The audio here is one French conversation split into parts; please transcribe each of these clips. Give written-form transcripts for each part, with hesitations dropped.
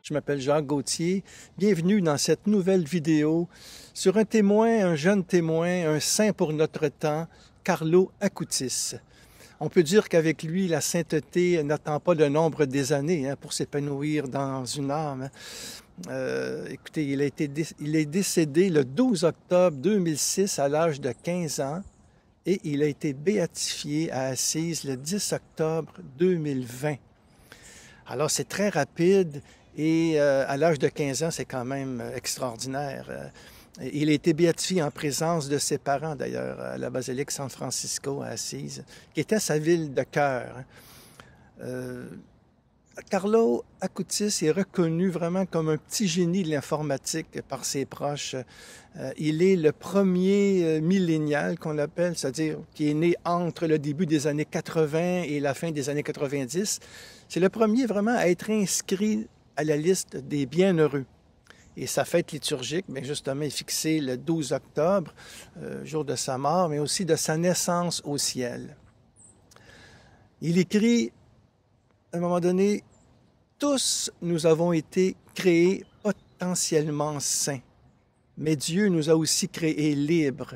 Je m'appelle Jacques Gauthier. Bienvenue dans cette nouvelle vidéo sur un témoin, un jeune témoin, un saint pour notre temps, Carlo Acutis. On peut dire qu'avec lui, la sainteté n'attend pas le nombre des années pour s'épanouir dans une âme. Écoutez, il est décédé le 12 octobre 2006 à l'âge de 15 ans et il a été béatifié à Assise le 10 octobre 2020. Alors, c'est très rapide. Et à l'âge de 15 ans, c'est quand même extraordinaire. Il a été béatifié en présence de ses parents, d'ailleurs, à la basilique San Francisco à Assise, qui était sa ville de cœur. Carlo Acutis est reconnu vraiment comme un petit génie de l'informatique par ses proches. Il est le premier millénial qu'on appelle, c'est-à-dire qui est né entre le début des années 80 et la fin des années 90. C'est le premier vraiment à être inscrit à la liste des bienheureux. Et sa fête liturgique, bien justement, est fixée le 12 octobre, jour de sa mort, mais aussi de sa naissance au ciel. Il écrit, à un moment donné, « Tous nous avons été créés potentiellement saints, mais Dieu nous a aussi créés libres.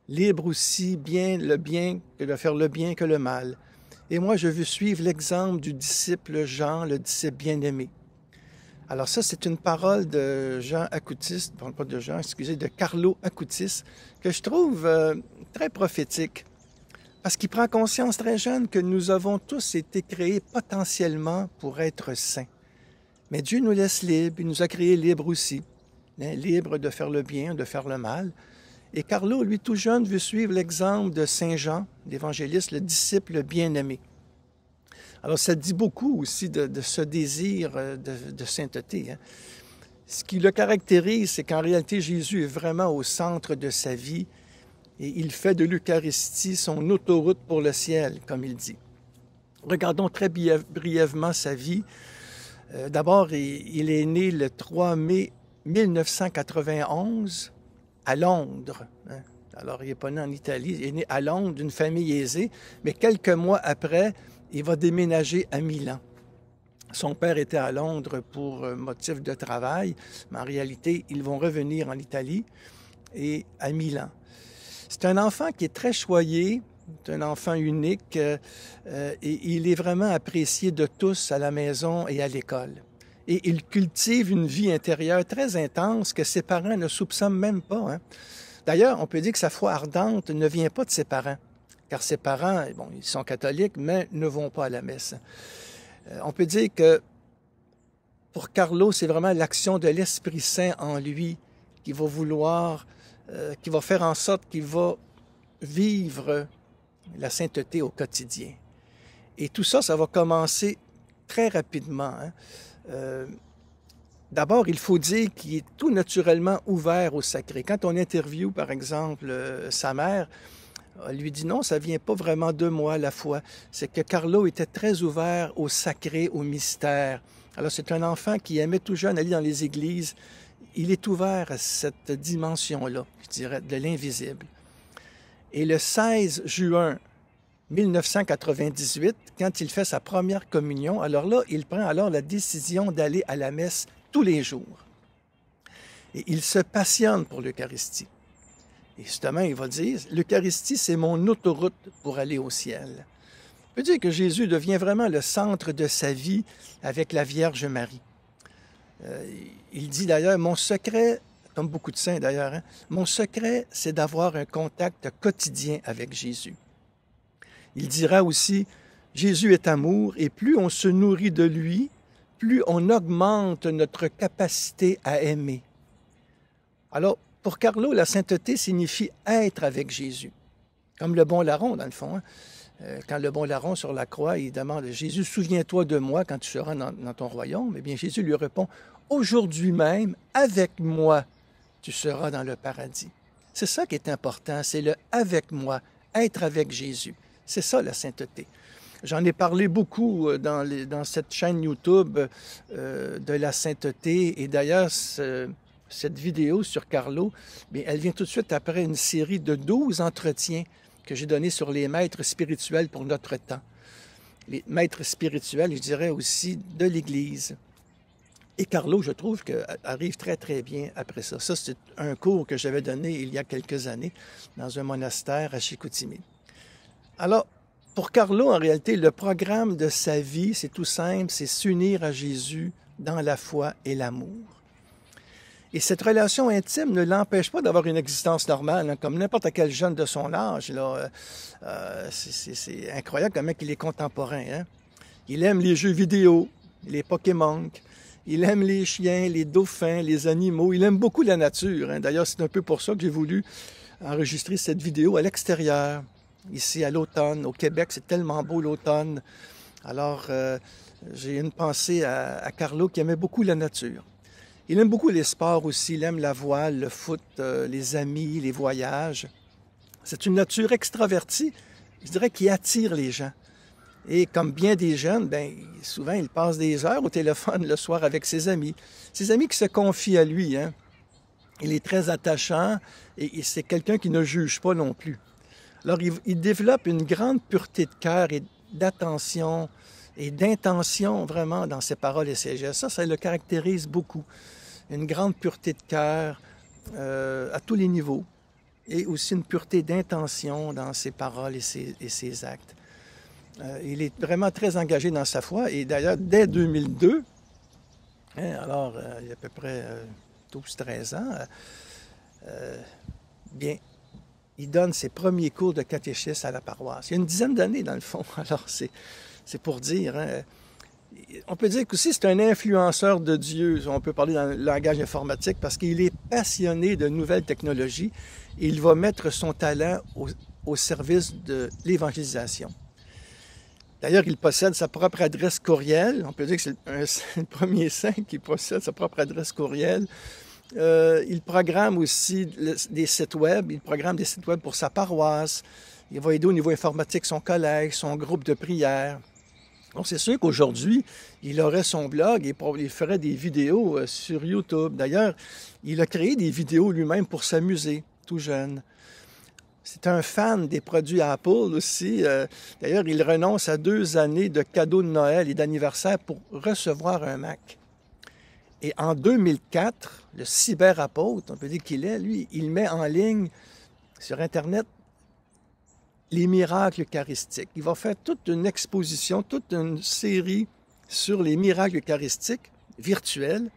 Libres aussi bien le bien que de faire le bien que le mal. Et moi, je veux suivre l'exemple du disciple Jean, le disciple bien-aimé. » Alors ça, c'est une parole de Jean Acutis, pas de Jean, excusez, de Carlo Acutis, que je trouve très prophétique, parce qu'il prend conscience très jeune que nous avons tous été créés potentiellement pour être saints. Mais Dieu nous laisse libres, il nous a créés libres aussi, libres de faire le bien, de faire le mal. Et Carlo, lui, tout jeune, veut suivre l'exemple de Saint Jean, l'évangéliste, le disciple bien-aimé. Alors, ça dit beaucoup aussi de ce désir de sainteté. Ce qui le caractérise, c'est qu'en réalité, Jésus est vraiment au centre de sa vie et il fait de l'Eucharistie son autoroute pour le ciel, comme il dit. Regardons très brièvement sa vie. D'abord, il est né le 3 mai 1991 à Londres. Alors, il n'est pas né en Italie, il est né à Londres d'une famille aisée, mais quelques mois après, il va déménager à Milan. Son père était à Londres pour motif de travail, mais en réalité, ils vont revenir en Italie et à Milan. C'est un enfant qui est très choyé, c'est un enfant unique et il est vraiment apprécié de tous à la maison et à l'école. Et il cultive une vie intérieure très intense que ses parents ne soupçonnent même pas. D'ailleurs, on peut dire que sa foi ardente ne vient pas de ses parents. Car ses parents, bon, ils sont catholiques, mais ne vont pas à la messe. On peut dire que pour Carlo, c'est vraiment l'action de l'Esprit Saint en lui qui va vouloir, qui va faire en sorte qu'il va vivre la sainteté au quotidien. Et tout ça, ça va commencer très rapidement. D'abord, il faut dire qu'il est tout naturellement ouvert au sacré. Quand on interviewe, par exemple, sa mère, elle lui dit non, ça ne vient pas vraiment de moi, la foi. C'est que Carlo était très ouvert au sacré, au mystère. Alors, c'est un enfant qui aimait tout jeune aller dans les églises. Il est ouvert à cette dimension-là, je dirais, de l'invisible. Et le 16 juin 1998, quand il fait sa première communion, alors là, il prend alors la décision d'aller à la messe tous les jours. Et il se passionne pour l'Eucharistie. Et justement, il va dire, l'Eucharistie, c'est mon autoroute pour aller au ciel. On peut dire que Jésus devient vraiment le centre de sa vie avec la Vierge Marie. Il dit d'ailleurs, mon secret, comme beaucoup de saints d'ailleurs, mon secret, c'est d'avoir un contact quotidien avec Jésus. Il dira aussi, Jésus est amour et plus on se nourrit de lui, plus on augmente notre capacité à aimer. Alors, pour Carlo, la sainteté signifie être avec Jésus. Comme le bon larron, dans le fond. Quand le bon larron sur la croix, il demande « Jésus, souviens-toi de moi quand tu seras dans ton royaume. » Eh bien, Jésus lui répond « Aujourd'hui même, avec moi, tu seras dans le paradis. » C'est ça qui est important, c'est le « avec moi », être avec Jésus. C'est ça la sainteté. J'en ai parlé beaucoup dans cette chaîne YouTube de la sainteté. Et d'ailleurs, cette vidéo sur Carlo, bien, elle vient tout de suite après une série de 12 entretiens que j'ai donnés sur les maîtres spirituels pour notre temps. Les maîtres spirituels, je dirais aussi, de l'Église. Et Carlo, je trouve qu'arrive très, très bien après ça. Ça, c'est un cours que j'avais donné il y a quelques années dans un monastère à Chicoutimi. Alors, pour Carlo, en réalité, le programme de sa vie, c'est tout simple, c'est s'unir à Jésus dans la foi et l'amour. Et cette relation intime ne l'empêche pas d'avoir une existence normale, hein, comme n'importe quel jeune de son âge. C'est incroyable comment il est contemporain. Hein? Il aime les jeux vidéo, les Pokémon. Il aime les chiens, les dauphins, les animaux. Il aime beaucoup la nature. Hein. D'ailleurs, c'est un peu pour ça que j'ai voulu enregistrer cette vidéo à l'extérieur, ici à l'automne. Au Québec, c'est tellement beau l'automne. Alors, j'ai une pensée à Carlo qui aimait beaucoup la nature. Il aime beaucoup les sports aussi. Il aime la voile, le foot, les amis, les voyages. C'est une nature extravertie, je dirais, qui attire les gens. Et comme bien des jeunes, bien, souvent, il passe des heures au téléphone le soir avec ses amis. Ses amis qui se confient à lui. Hein? Il est très attachant et c'est quelqu'un qui ne juge pas non plus. Alors, il développe une grande pureté de cœur et d'attention et d'intention vraiment dans ses paroles et ses gestes. Ça le caractérise beaucoup. Une grande pureté de cœur à tous les niveaux et aussi une pureté d'intention dans ses paroles et ses actes. Il est vraiment très engagé dans sa foi et d'ailleurs, dès 2002, hein, alors il y a à peu près 12-13 ans, bien, il donne ses premiers cours de catéchisme à la paroisse. Il y a une dizaine d'années, dans le fond. Alors, c'est pour dire. Hein, on peut dire qu'aussi c'est un influenceur de Dieu. On peut parler dans le langage informatique parce qu'il est passionné de nouvelles technologies et il va mettre son talent au service de l'évangélisation. D'ailleurs, il possède sa propre adresse courriel. On peut dire que c'est le premier saint qui possède sa propre adresse courriel. Il programme aussi des sites web. Il programme des sites web pour sa paroisse. Il va aider au niveau informatique son collège, son groupe de prière. Donc, c'est sûr qu'aujourd'hui, il aurait son blog et il ferait des vidéos sur YouTube. D'ailleurs, il a créé des vidéos lui-même pour s'amuser, tout jeune. C'est un fan des produits Apple aussi. D'ailleurs, il renonce à 2 années de cadeaux de Noël et d'anniversaire pour recevoir un Mac. Et en 2004, le cyberapôtre, on peut dire qu'il est, lui, il met en ligne sur Internet les miracles eucharistiques. Il va faire toute une exposition, toute une série sur les miracles eucharistiques virtuels.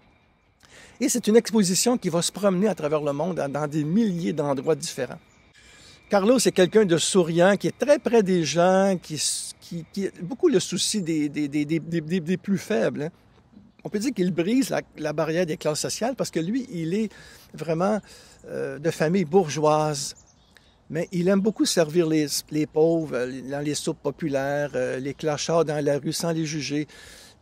Et c'est une exposition qui va se promener à travers le monde dans des milliers d'endroits différents. Carlo, c'est quelqu'un de souriant, qui est très près des gens, qui a beaucoup le souci des plus faibles. Hein. On peut dire qu'il brise la barrière des classes sociales parce que lui, il est vraiment de famille bourgeoise. Mais il aime beaucoup servir les pauvres dans les soupes populaires, les clochards dans la rue sans les juger.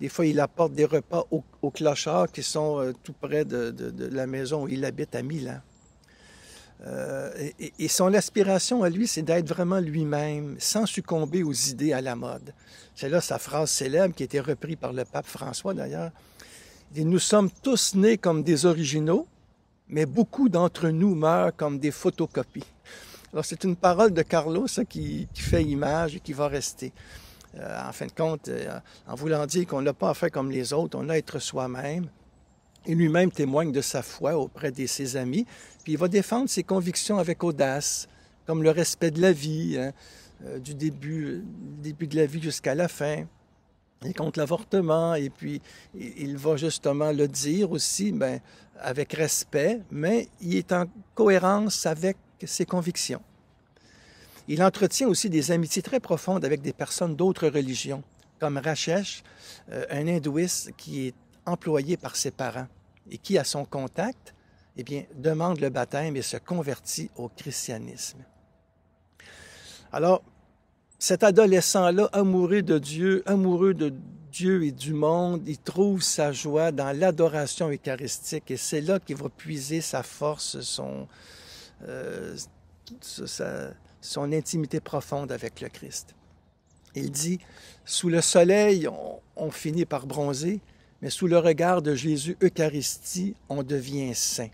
Des fois, il apporte des repas aux clochards qui sont tout près de la maison où il habite à Milan. Et son aspiration à lui, c'est d'être vraiment lui-même, sans succomber aux idées à la mode. C'est là sa phrase célèbre qui a été reprise par le pape François d'ailleurs. Il dit, « Nous sommes tous nés comme des originaux, mais beaucoup d'entre nous meurent comme des photocopies. » Alors c'est une parole de Carlo, ça, qui fait image et qui va rester. En fin de compte, en voulant dire qu'on n'a pas à faire comme les autres, on a à être soi-même. Et lui-même témoigne de sa foi auprès de ses amis. Puis il va défendre ses convictions avec audace, comme le respect de la vie, hein, du début de la vie jusqu'à la fin. Il est contre l'avortement, et puis il va justement le dire aussi avec respect, mais il est en cohérence avec ses convictions. Il entretient aussi des amitiés très profondes avec des personnes d'autres religions, comme Rachesh, un hindouiste qui est employé par ses parents et qui, à son contact, eh bien, demande le baptême et se convertit au christianisme. Alors, cet adolescent-là, amoureux de Dieu et du monde, il trouve sa joie dans l'adoration eucharistique et c'est là qu'il va puiser sa force, son intimité profonde avec le Christ. Il dit, « Sous le soleil, on finit par bronzer, mais sous le regard de Jésus Eucharistie, on devient saint. »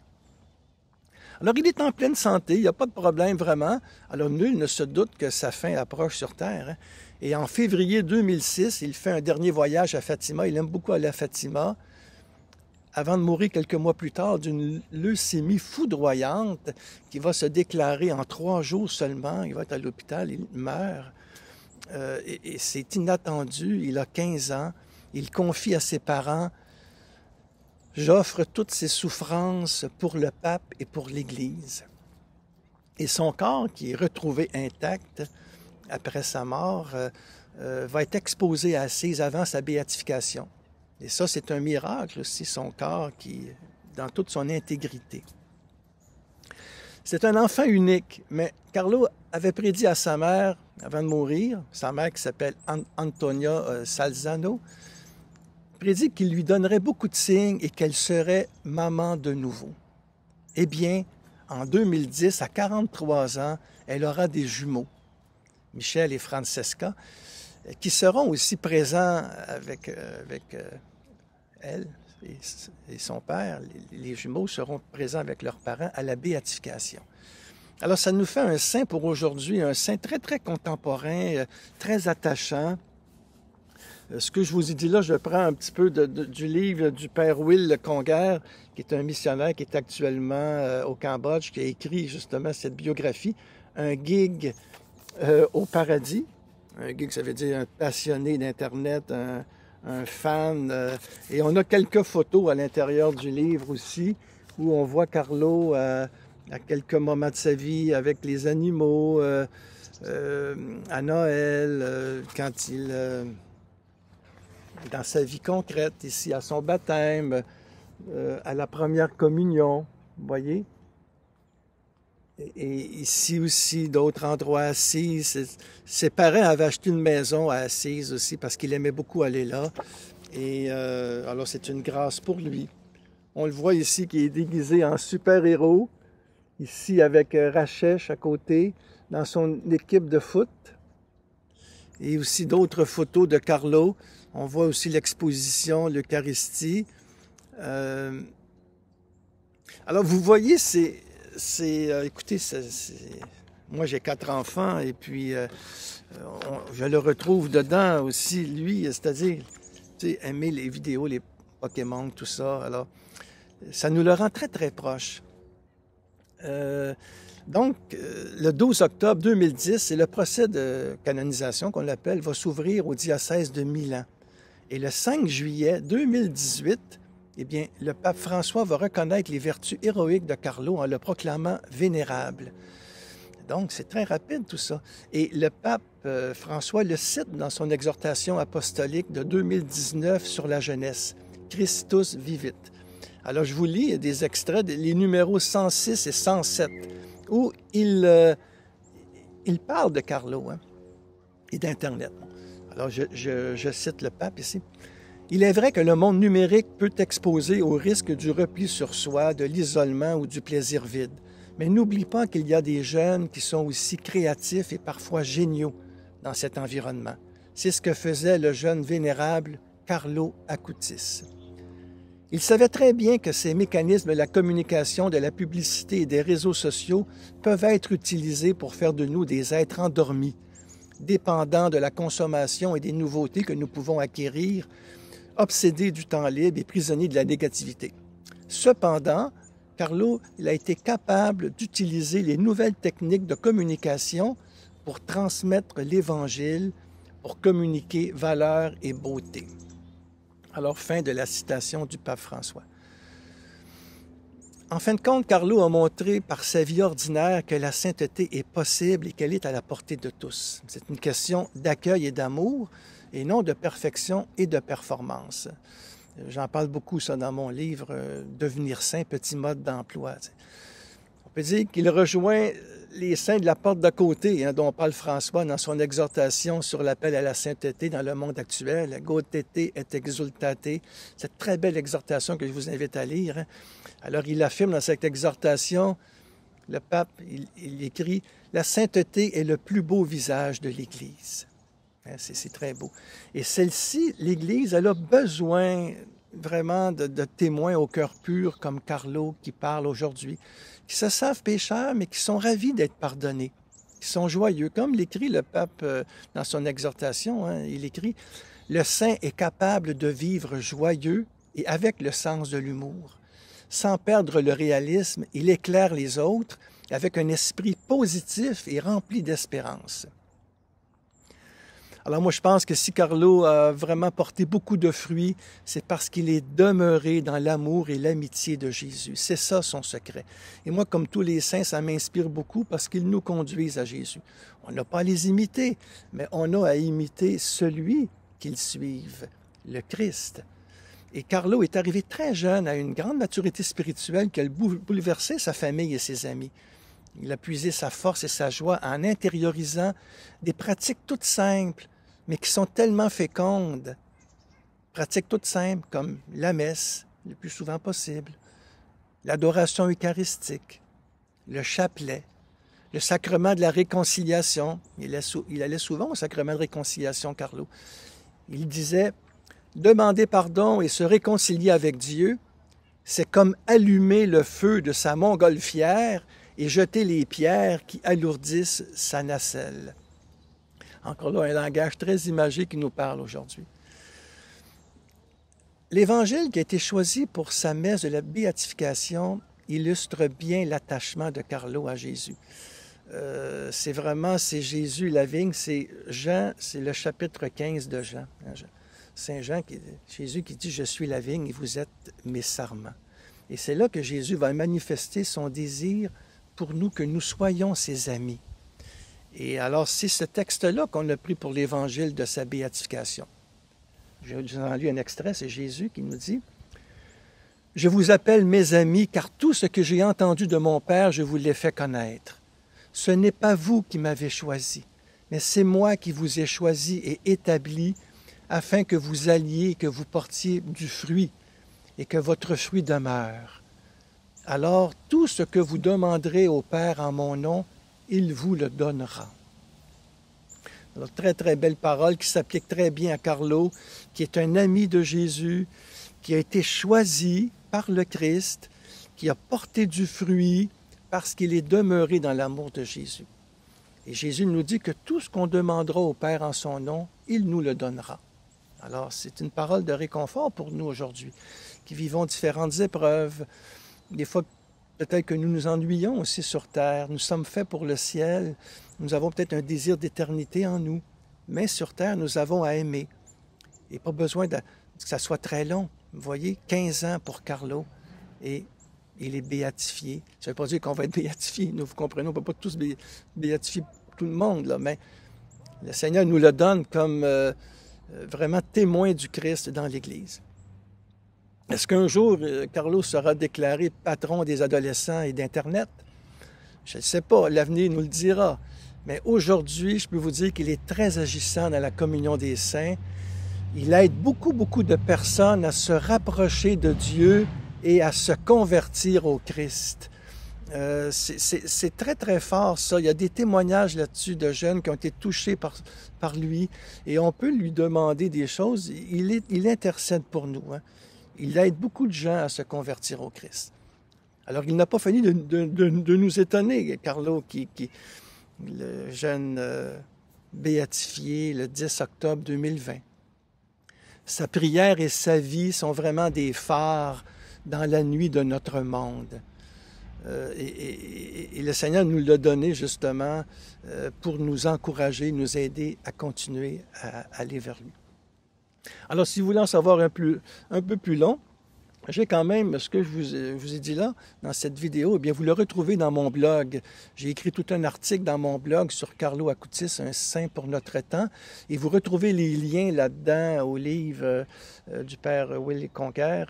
Alors, il est en pleine santé, il n'y a pas de problème vraiment. Alors, nul ne se doute que sa fin approche sur Terre. Hein. Et en février 2006, il fait un dernier voyage à Fatima. Il aime beaucoup aller à Fatima. avant de mourir quelques mois plus tard d'une leucémie foudroyante qui va se déclarer en 3 jours seulement. Il va être à l'hôpital, il meurt. Et c'est inattendu, il a 15 ans. Il confie à ses parents: « J'offre toutes ces souffrances pour le pape et pour l'Église. » Et son corps, qui est retrouvé intact après sa mort, va être exposé à Assise avant sa béatification. Et ça, c'est un miracle aussi, son corps qui, dans toute son intégrité. C'est un enfant unique, mais Carlo avait prédit à sa mère, avant de mourir, sa mère qui s'appelle Antonia Salzano, prédit qu'il lui donnerait beaucoup de signes et qu'elle serait maman de nouveau. Eh bien, en 2010, à 43 ans, elle aura des jumeaux, Michel et Francesca, qui seront aussi présents avec elle et son père. Les jumeaux seront présents avec leurs parents à la béatification. Alors, ça nous fait un saint pour aujourd'hui, un saint très, très contemporain, très attachant. Ce que je vous ai dit là, je prends un petit peu du livre du père Will Conger, qui est un missionnaire qui est actuellement au Cambodge, qui a écrit justement cette biographie, un gig au paradis. Un gig, ça veut dire un passionné d'Internet, un fan. Et on a quelques photos à l'intérieur du livre aussi, où on voit Carlo à quelques moments de sa vie avec les animaux, à Noël, quand il... dans sa vie concrète, ici, à son baptême, à la première communion, vous voyez? Et ici aussi, d'autres endroits à Assise. Ses parents avaient acheté une maison à Assise aussi parce qu'il aimait beaucoup aller là. Et alors, c'est une grâce pour lui. On le voit ici qui est déguisé en super-héros, ici avec Rachesh à côté, dans son équipe de foot. Et aussi d'autres photos de Carlo. On voit aussi l'exposition, l'Eucharistie. Alors, vous voyez, écoutez, moi j'ai 4 enfants et puis je le retrouve dedans aussi, lui, c'est-à-dire, aimer les vidéos, les Pokémon, tout ça. Alors, ça nous le rend très, très proche. Donc, le 12 octobre 2010, et le procès de canonisation, qu'on l'appelle, va s'ouvrir au diocèse de Milan. Et le 5 juillet 2018, eh bien, le pape François va reconnaître les vertus héroïques de Carlo en le proclamant vénérable. Donc, c'est très rapide tout ça. Et le pape François le cite dans son exhortation apostolique de 2019 sur la jeunesse, Christus vivit. Alors, je vous lis des extraits, les numéros 106 et 107, où il parle de Carlo et d'Internet. Alors, je cite le pape ici. « Il est vrai que le monde numérique peut exposer au risque du repli sur soi, de l'isolement ou du plaisir vide. Mais n'oublie pas qu'il y a des jeunes qui sont aussi créatifs et parfois géniaux dans cet environnement. C'est ce que faisait le jeune vénérable Carlo Acutis. Il savait très bien que ces mécanismes de la communication, de la publicité et des réseaux sociaux peuvent être utilisés pour faire de nous des êtres endormis, dépendants de la consommation et des nouveautés que nous pouvons acquérir, obsédés du temps libre et prisonniers de la négativité. Cependant, Carlo, il a été capable d'utiliser les nouvelles techniques de communication pour transmettre l'Évangile, pour communiquer valeur et beauté. » Alors, fin de la citation du pape François. En fin de compte, Carlo a montré par sa vie ordinaire que la sainteté est possible et qu'elle est à la portée de tous. C'est une question d'accueil et d'amour, et non de perfection et de performance. J'en parle beaucoup, ça, dans mon livre « Devenir saint, petit mode d'emploi ». On peut dire qu'il rejoint les saints de la porte d'à côté, dont parle François dans son exhortation sur l'appel à la sainteté dans le monde actuel, « Gaudete et exultate », cette très belle exhortation que je vous invite à lire. Alors, il affirme dans cette exhortation, le pape, il écrit « La sainteté est le plus beau visage de l'Église ». C'est très beau. Et celle-ci, l'Église, elle a besoin vraiment de témoins au cœur pur comme Carlo qui parle aujourd'hui, qui se savent pécheurs, mais qui sont ravis d'être pardonnés, qui sont joyeux. Comme l'écrit le pape dans son exhortation, il écrit « Le saint est capable de vivre joyeux et avec le sens de l'humour. Sans perdre le réalisme, il éclaire les autres avec un esprit positif et rempli d'espérance. Alors moi, je pense que si Carlo a vraiment porté beaucoup de fruits, c'est parce qu'il est demeuré dans l'amour et l'amitié de Jésus. C'est ça son secret. Et moi, comme tous les saints, ça m'inspire beaucoup parce qu'ils nous conduisent à Jésus. On n'a pas à les imiter, mais on a à imiter celui qu'ils suivent, le Christ. Et Carlo est arrivé très jeune à une grande maturité spirituelle qui a bouleversé sa famille et ses amis. Il a puisé sa force et sa joie en intériorisant des pratiques toutes simples, mais qui sont tellement fécondes. Pratiques toutes simples comme la messe, le plus souvent possible, l'adoration eucharistique, le chapelet, le sacrement de la réconciliation. Il allait souvent au sacrement de réconciliation, Carlo. Il disait « Demander pardon et se réconcilier avec Dieu, c'est comme allumer le feu de sa montgolfière et jeter les pierres qui alourdissent sa nacelle. » Encore là, un langage très imagé qui nous parle aujourd'hui. L'Évangile qui a été choisi pour sa messe de la béatification illustre bien l'attachement de Carlo à Jésus. C'est Jésus la vigne, c'est Jean, c'est le chapitre 15 de Jean. Saint Jean, Jésus qui dit « Je suis la vigne et vous êtes mes sarments ». Et c'est là que Jésus va manifester son désir pour nous que nous soyons ses amis. Et alors, c'est ce texte-là qu'on a pris pour l'évangile de sa béatification. Je vous en lu un extrait, c'est Jésus qui nous dit « Je vous appelle mes amis, car tout ce que j'ai entendu de mon Père, je vous l'ai fait connaître. Ce n'est pas vous qui m'avez choisi, mais c'est moi qui vous ai choisi et établi afin que vous alliez, que vous portiez du fruit et que votre fruit demeure. Alors, tout ce que vous demanderez au Père en mon nom, il vous le donnera. » Alors, très, très belle parole qui s'applique très bien à Carlo, qui est un ami de Jésus, qui a été choisi par le Christ, qui a porté du fruit parce qu'il est demeuré dans l'amour de Jésus. Et Jésus nous dit que tout ce qu'on demandera au Père en son nom, il nous le donnera. Alors, c'est une parole de réconfort pour nous aujourd'hui, qui vivons différentes épreuves. Des fois, peut-être que nous nous ennuyons aussi sur terre. Nous sommes faits pour le ciel. Nous avons peut-être un désir d'éternité en nous. Mais sur terre, nous avons à aimer. Et pas besoin que ça soit très long. Vous voyez, 15 ans pour Carlo. Et il est béatifié. Ça ne veut pas dire qu'on va être béatifié. Nous, vous comprenez, on ne peut pas tous béatifier tout le monde, là, mais le Seigneur nous le donne comme vraiment témoin du Christ dans l'Église. Est-ce qu'un jour, Carlo sera déclaré patron des adolescents et d'Internet? Je ne sais pas, l'avenir nous le dira. Mais aujourd'hui, je peux vous dire qu'il est très agissant dans la communion des saints. Il aide beaucoup, beaucoup de personnes à se rapprocher de Dieu et à se convertir au Christ. C'est très, très fort, ça. Il y a des témoignages là-dessus de jeunes qui ont été touchés par lui. Et on peut lui demander des choses. Il intercède pour nous, hein. Il aide beaucoup de gens à se convertir au Christ. Alors, il n'a pas fini de nous étonner, Carlo, le jeune béatifié le 10 octobre 2020. Sa prière et sa vie sont vraiment des phares dans la nuit de notre monde. Et le Seigneur nous l'a donné justement pour nous encourager, nous aider à continuer à aller vers lui. Alors, si vous voulez en savoir un peu plus long, j'ai quand même ce que je vous ai dit là, dans cette vidéo, eh bien, vous le retrouvez dans mon blog. J'ai écrit tout un article dans mon blog sur Carlo Acutis, un saint pour notre temps, et vous retrouvez les liens là-dedans au livre du père Willy Conquer,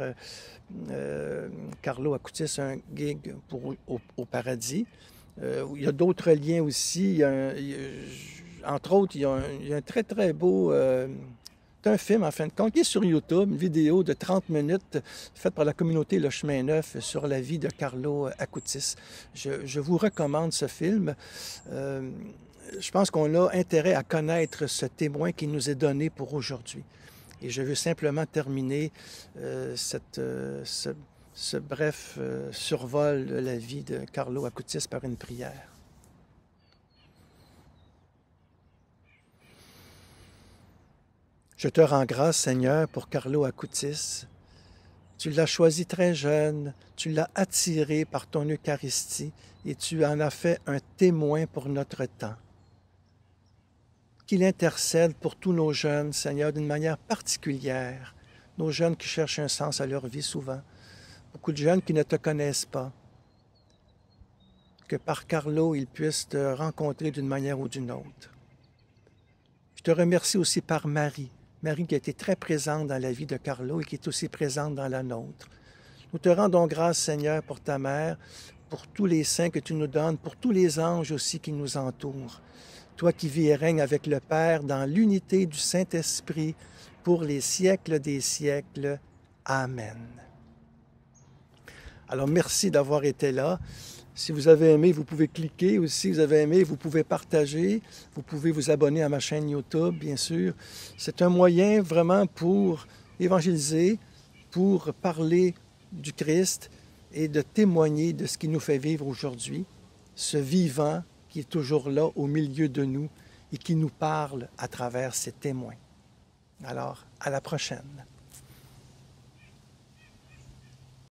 Carlo Acutis, un guide au paradis. Il y a d'autres liens aussi. Entre autres, il y a un très, très beau... C'est un film, en fin de compte, qui est sur YouTube, une vidéo de 30 minutes faite par la communauté Le Chemin Neuf sur la vie de Carlo Acutis. Je vous recommande ce film. Je pense qu'on a intérêt à connaître ce témoin qui nous est donné pour aujourd'hui. Et je veux simplement terminer ce bref survol de la vie de Carlo Acutis par une prière. Je te rends grâce, Seigneur, pour Carlo Acutis, Tu l'as choisi très jeune, tu l'as attiré par ton Eucharistie et tu en as fait un témoin pour notre temps. Qu'il intercède pour tous nos jeunes, Seigneur, d'une manière particulière, nos jeunes qui cherchent un sens à leur vie souvent, beaucoup de jeunes qui ne te connaissent pas, que par Carlo, ils puissent te rencontrer d'une manière ou d'une autre. Je te remercie aussi par Marie, Marie qui a été très présente dans la vie de Carlo et qui est aussi présente dans la nôtre. Nous te rendons grâce, Seigneur, pour ta mère, pour tous les saints que tu nous donnes, pour tous les anges aussi qui nous entourent. Toi qui vis et règnes avec le Père dans l'unité du Saint-Esprit pour les siècles des siècles. Amen. Alors, merci d'avoir été là. Si vous avez aimé, vous pouvez cliquer aussi. Si vous avez aimé, vous pouvez partager. Vous pouvez vous abonner à ma chaîne YouTube, bien sûr. C'est un moyen vraiment pour évangéliser, pour parler du Christ et de témoigner de ce qui nous fait vivre aujourd'hui, ce vivant qui est toujours là au milieu de nous et qui nous parle à travers ses témoins. Alors, à la prochaine.